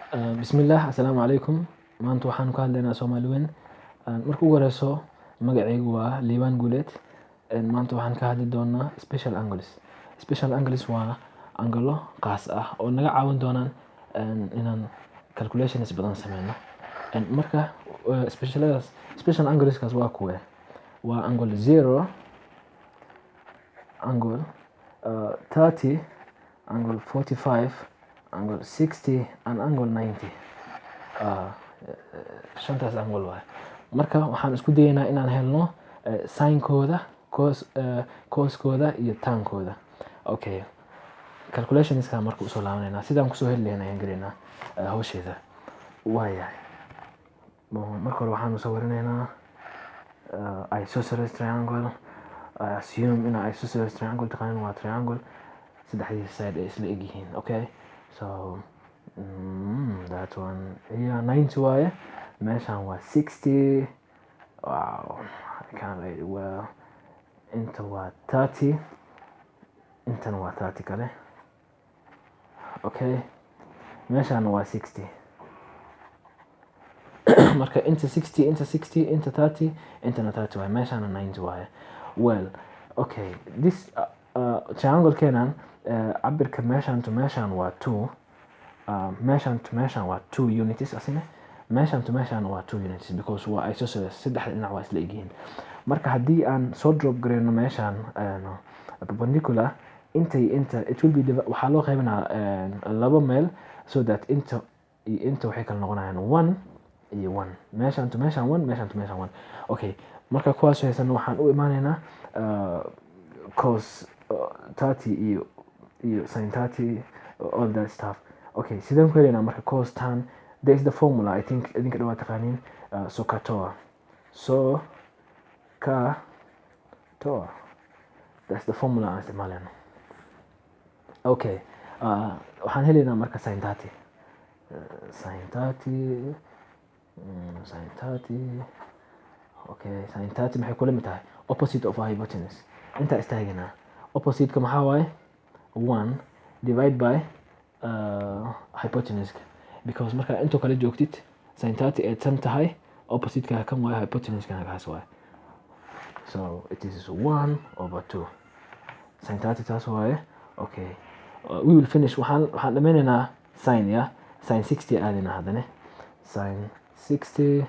Bismillah, assalaamu calaykum. Maanta waxaan ka hadlaynaa Soomaali weyn. Marka ugu horeyso, magacaygu waa Liibaan Guuleed. Maanta waxaan ka hadli doonaa Special Angles. Special Angles waa angalo qaas ah oo naga caawin doonaan inaan calculations badan sameyno. Marka special angleskaas waa kuwee? Waa angle 0, angle 30, angle 45, angle 60 and angle 90. Shantaas angle waaye. Marka waxaan isku dayaynaa inaan helno sinkooda, coskooda iyo tankooda. Okay, calculationska marka usoo laabanayna sidaan kusoo heli lahayn ayaan gelaynaa hawsheeda. Waayahay, marka hore waxaan soo warinaynaa isosceles triangle. Assume in isosceles triangle taqaanaan waa triangle saddexdiisa side ay isla eg yihiin. Okay, so that one here 90 waaye, meeshaan waa 60. Wow, I can't write it well. Inta waa 30, intana waa 30 kale. Okay, meeshaan waa 60. Marka inta 60, inta 60, inta 30, intana 30 waaye, meeshaana 90 waaye. Well, okay, this triangle keenan cabirka meeshaan to meeshaan waa 2. Meeshaan to meeshaan waa 2 units asina. Meeshaan to meeshaan waa 2 units because waa isosceles, saddexda dhinac waa isla egyihiin. Marka haddii aan soo drop gareyno meeshaan perpendicular, inta it will be waxaa loo qaybinaa laba meel so that inta iyo inta waxay kala noqonayaan 1 iyo 1. Meeshaan to meeshaan 1, meeshaan to meeshaan 1. Okay, marka kuwaas haysan waxaan u imaanaynaa cos 30 iyo sin 30, all that stuff. Okay, sidaan ku helaynaa marka cos tan? There is the formula, I think idinka dhawaa taqaaniin, SOHCAHTOA. SOHCAHTOA. That's the formula aan isticmaalayno. Okay, waxaan helaynaa marka sin 30. Sin 30. Okay, sin 30 maxay kula mid tahay? Opposite of hypotenuse. Inta istaaganaa. Opposite-ka maxaa waaye? 1 divide by hypotenuse. Because marka inta kale joogtid sin 30 ay tan tahay, opposite-ka kan waaye, hypotenuse-kana kaas waaye. So it is 1/2. Sin 30 taas waaye. Okay, we will finish. waxaan dhammaynaynaa sin, ya sin 60 aadina haddana. Sin 60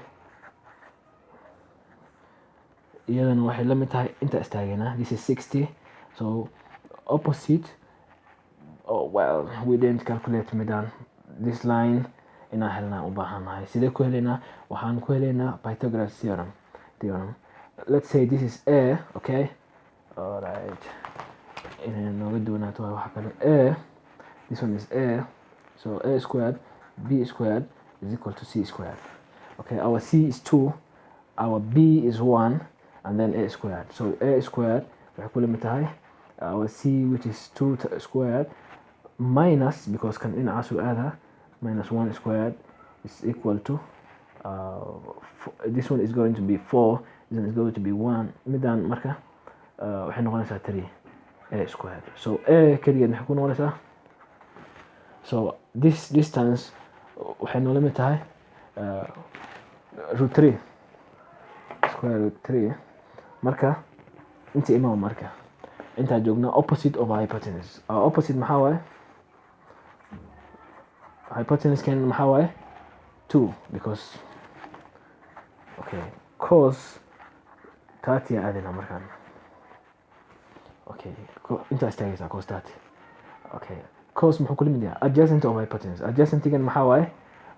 iyadana waxay la mid tahay inta istaaganaa. This is 60. So opposite, well, we didn't calculate midaan. This line inaan helnaa u baahanahay. Sidee ku helaynaa? Waxaan ku helaynaa Pythagoras theorem. Let's say this is A. Okay, alright, inay nooga duwanaato waa waxa kale. A, this one is A, so A squared B squared is equal to C squared. Okay, our C is 2, our B is 1, and then A squared. So A squared waxay ku lamid tahay our C, which is 2 squared minus, because kan dhinacaas u aadaa, minus 1 squared is equal to this one is going to be 4, this one is going to be 1. Midaan marka waxay noqonaysaa 3 A squared. So A keligeed maxay ku noqonaysaa? So this distance waxay noola mid tahay root 3, square root 3. Marka inta imaam marka inta joognaa opposite of hypotenuse. Opposite maxaa waaye? Hypotenuse kan maxaa waaye? 2, because okay, cos 30 aadina markaan. Okay, inta istaagaysaa cos 30. Okay, cos muxuu ku limid yahay? Adjacent of hypotenuse. Adjacent-gan maxaa waaye?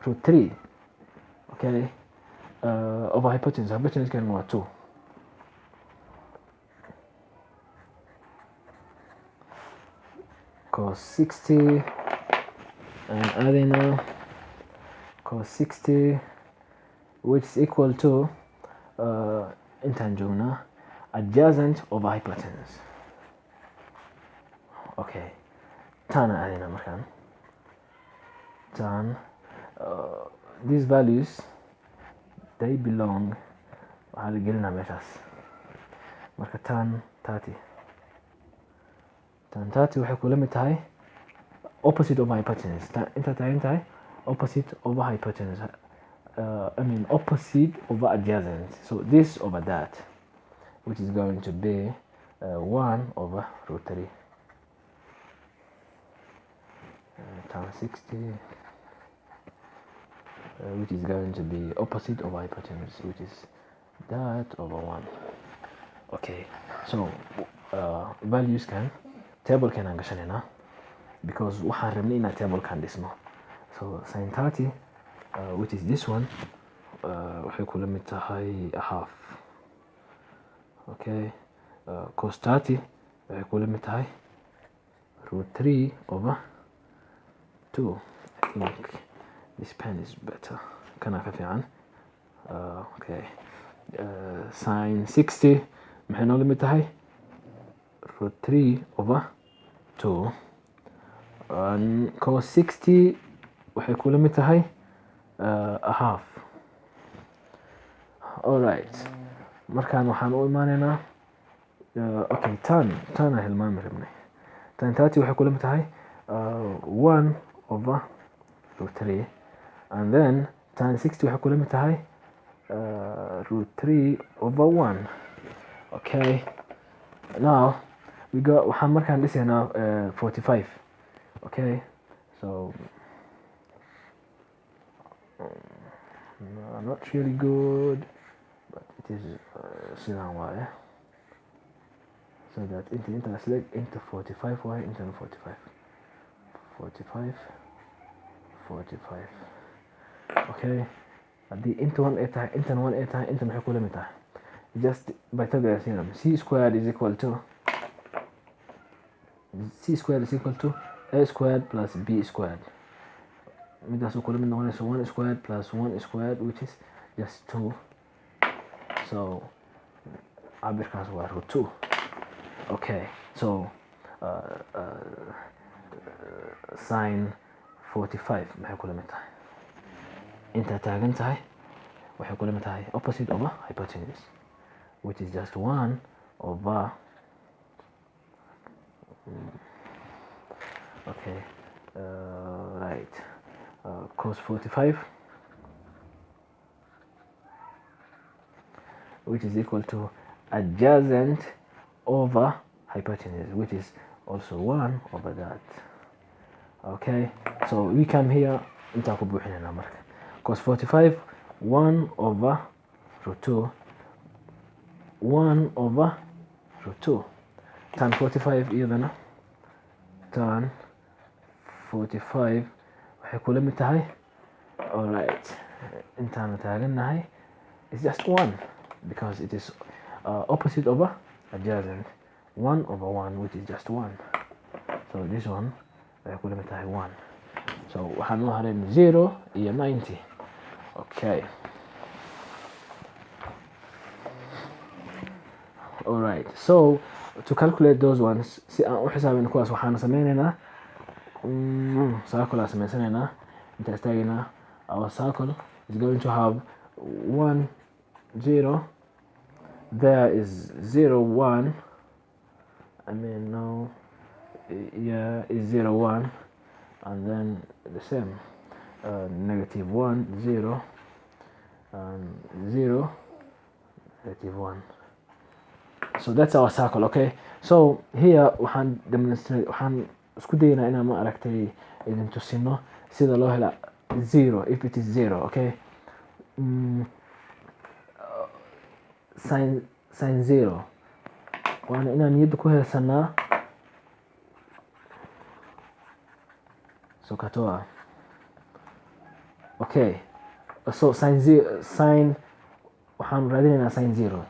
root 3. Okay, of hypotenuse. Hypotenuse kan waa 2. Cos 60 and adding cos 60, which is equal to intaan joognaa adjacent of hypotenuse. Okay, tan aadina markaan. Tan, these values they belong, waxaa la gelinaa meeshaas. Marka tan 30 tan 30 waxay kula mid tahay opposite of hypotenuse. Inta taagan tahay opposite over hypotenuse. Opposite over adjacent. So this over that, which is going to be 1 over root 3 times 60, which is going to be opposite over hypotenuse, which is that over 1. Okay, so values can table can gashanayna because waxaan rabnay inaan table kan dhisno. So sin 30 which is this one waxay kula mid tahay a half. Okay, cos 30 waxay kula mid tahay root 3 over 2. I think this pen is better. Kana ka fiican. Okay, sin 60 maxay noo limid tahay root 3 over 2. And cos 60 waxay kula mid tahay a half. Alright, markaan waxaan u imaanaynaa okay, tan aan hilmaami rabnay. Tan 30 waxay kula mid tahay 1 over root 3, and then tan 60 waxay kula mid tahay root 3 over 1. Okay, now we got waxaan markaan dhisaynaa 45. Okay, so not really good, but it is sidaan waaye. So that into select into 45 waaye, into 45 okay. haddii inta 1 ay tahay intan 1 ay tahay intan maxay kula mid tahay just Pythagoras theorem. C squared is equal to A squared plus B squared. Midaas oo kula mid noqonayso 1 squared plus 1 squared, which is just 2. So cabirkaas waa root 2. Okay, so sin 45 maxay kula mid tahay inta taagan tahay waxay kula mid tahay opposite over hypotenuse, which is just 1 over okay, right, cos 45 which is equal to adjacent over hypotenuse, which is also 1 over that. Okay, so we come here inta ku buuxinayna marka cos 45 1 over root 2, 1 over root 2. Tan 45 iyadana tan 45 waxay kula mid tahay alright intaan taagannahay it's just 1 because it is opposite over adjacent. 1 over 1, which is just 1. So this one waxay kula mid tahay 1. So waxaan u haray 0 iyo 90. Okay, alright, so to calculate those ones, si aan u xisaabin kuwaas waxaan sameynaynaa circle aan sameysanaynaa. Inta istaagina our circle is going to have 1 0, there is 0 1, is 0 1, and then the same negative 1 0 and 0 negative 1. So that's our circle. Okay, so here waxaan isku daynaa inaan ma aragtay idin tusino sida loo hela 0 if it is 0. Okay, sin 0 waana inaan niyadda ku haysanaa sokatoa. Okay, so sin waxaan raadinaynaa sin 0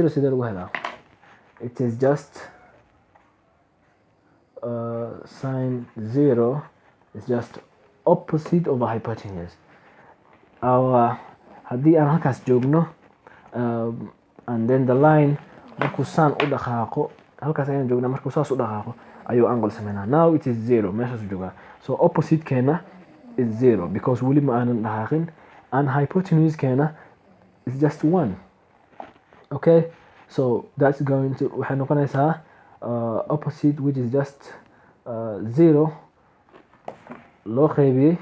sidee lagu helaa? It is just sin 0 is just opposite over hypotenuse. Haddii aan halkaas joogno and then the line markuu saan u dhaqaaqo, halkaas ayaan joognaa, markuu saas u dhaqaaqo ayuu angle sameynaa. Now it is 0, meeshaas u joogaa. So opposite keena is 0 because weli ma aanan dhaqaaqin, and hypotenuse keena is just 1. Okay, so that's going to waxay noqonaysaa opposite, which is just 0 loo qaybiyey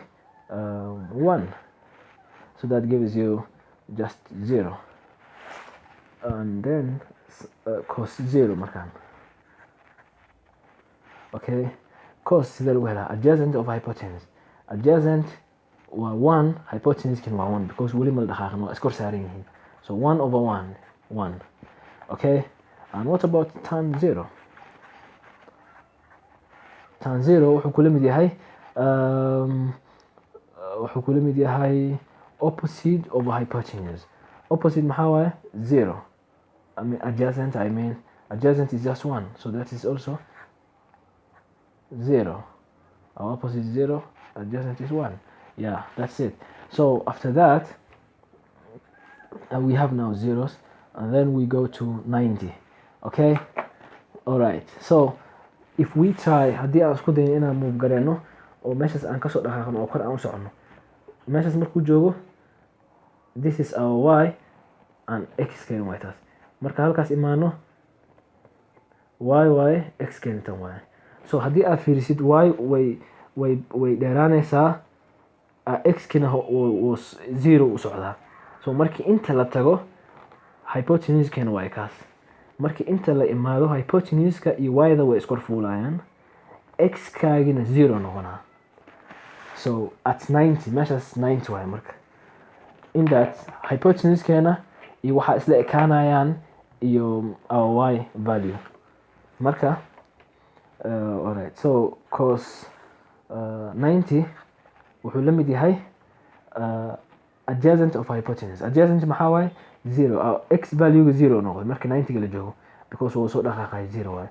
1, so that gives you just 0, and then cos 0 markaan. Okay, cos sidee lagu helaa? Adjacent of hypotenuse. Adjacent waa 1, hypotenuse-kan waa 1 because weli ma la dhaqaaqin, waa iskor saaran yihiin. So 1/1. Okay, and what about tan 0? Tan 0 wuxuu kula mid yahay opposite of hypotenuse. Opposite maxaa waaye? 0. Adjacent is just 1, so that is also 0. Our opposite is 0, adjacent is 1. Yeah, that's it. So after that, we have now zeros, and then we go to 90. Okay, all right. So if we try, haddii aan isku dayo inaan move gareyno oo meeshaas aan kasoo dhaqaaqno oo kor aan u socono, meeshaas markuu joogo, this is our y and x keen way taas. Marka halkaas imaano, y x keen tan way. So haddii aad fiirisid, y way dheeraanaysaa, x kina 0 u socdaa. So markii inta la tago, hypotenuse-keena waa kaas. Markii inta la imaado, hypotenuse-ka iyo y-da way iskor fuulayaan, x-kaagina 0 noqonaa. So at 90, meeshaas 90 waay marka. In that, hypotenuse-keena iyo waxaa isla ekaanayaan iyo our y value. Marka, alright, so cos 90 wuxuu la mid yahay adjacent of hypotenuse. Adjacent maxaa waaye? 0. X value 0 noqday marka 90 la joogo, because wuu soo dhaqaaqay 0 waaye,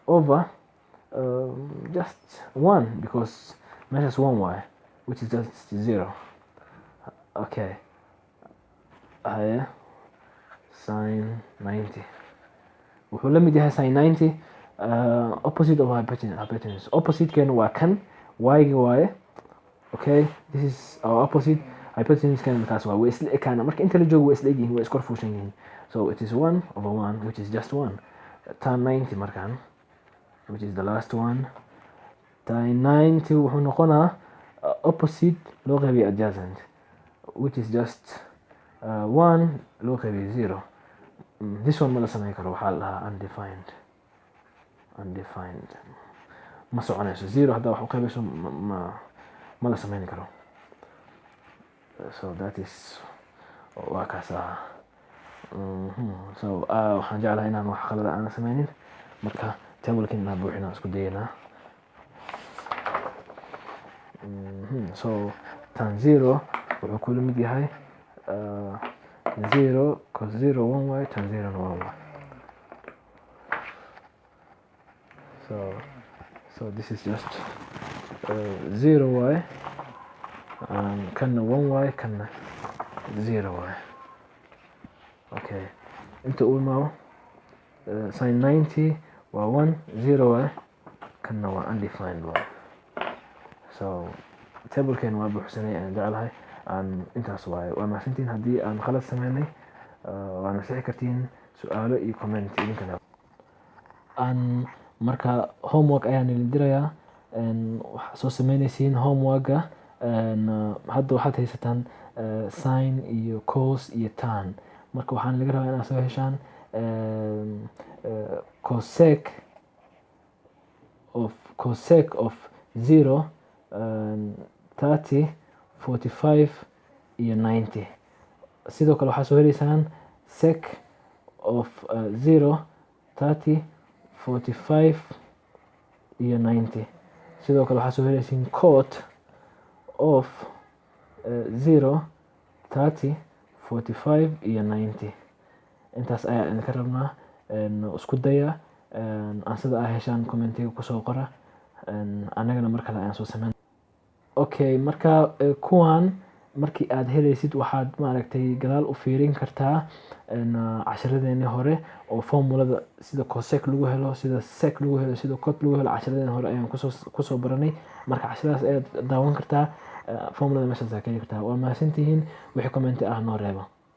over just 1 because measures 1 waaye, which is just 0. Okay, sin 90 wuxuu la mid yahay sin 90 opposite of hypotenuse. Opposite keena waa kan, y-ga waaye. Okay, this is our opposite. Hypotenuse kan markaas waa way isla ekaana, marka inta la joogo way isla egyihiin, way iskor fuushan yihiin. So it is 1/1, which is just 1. Tan 90 markaan, which is the last one. Tan 90 wuxuu noqonaa opposite loo qaybiyey adjacent, which is just 1 loo qaybiyey 0. This one ma la samayn karo, waxaa la dhahaa undefined. Ma soconayso 0 haddaa wax u qaybayso ma la samayn karo. So that is waa kaas. So waxaan jeclahay inaan wax qalada aan samaynin, marka tablekan inaan buuxinaan isku dayanaa. So tan 0 wuxuu kula mid yahay 0 cos 0 1 way, tan 0 na 1 way. So this is just 0 way, kanna 1 way, kanna 0 way. Okay, inta uu imaado sin 90 waa 1 0 way, kanna waa undefined way. So tablekan waa buuxsanay aan jeclahay, intaas waaye. Waa mahadsantiin haddii aan khalad samaynay, waa nasixi kartiin su'aalo iyo comment idinkana. Marka homework ayaan idin dirayaa, waxaa soo samaynaysiin homework-ga. Hadda waxaad haysataan sin iyo cos iyo tan, marka waxaan laga rabaa inaad soo heshaan cosec of 0, 30, 45 iyo 90. Sidoo kale waxaa soo helaysaan sec of 0, 30, 45 iyo 90. Sidoo kale waxaa soo helaysiin cot of 0, 30, 45 iyo 90. Intaas ayaa idinka rabnaa. Isku daya, ansida aa heshaan commentiga kusoo qora, annagana mar kale ayaan soo samayn. Okay, marka kuwan markii aad helaysid waxaad maaragtay gadaal u fiirin kartaa cashiradeeni hore oo formulada sida cosec lagu helo, sida sec lagu helo, sida cot lagu helo. Cashiradeeni hore ayaan kusoo baranay, marka cashiradaas ayaad daawan kartaa. Formulada meeshaas aad ka heli kartaa. Waa mahadsantihiin, wixii comment ah noo reeba.